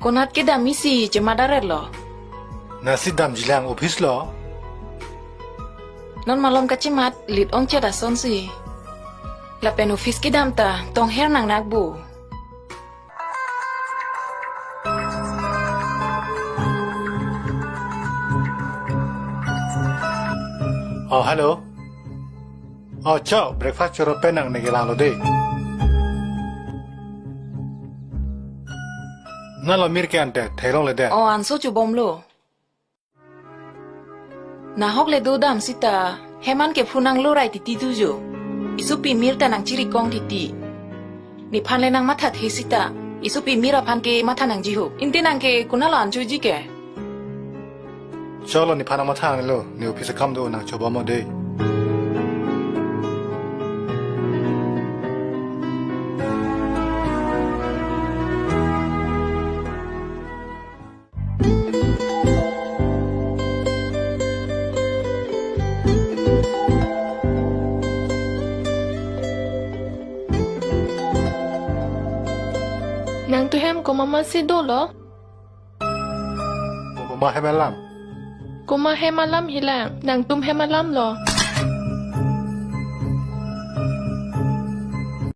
Konat ke dam misi cuma darat lo. Nasi dam jilang office lo. Non malom kacimat lit ong ceda son si. Lapen office ke dam ta tong her nang nagbu. Oh hello. Oh ciao, breakfast choro penang negelang lo deh. Nalo mirke ante, therong le deh. Oh anso cubom lo. Nahok le do dam sita, heman ke punang lurai titi tujo. Isu pimir tanang ciri kong titi. Ni pan le nang mata the sita, isu pimir apan ke mata nang jiho. Inti nang ke kunalo anju jike. Cholo ni panama thang lo, ni office kam do nang choba mo deh. Nang tu hem ko mama si do lo. Mama hemalam. Ko ma hemalam hilang. Nang tum hemalam lo.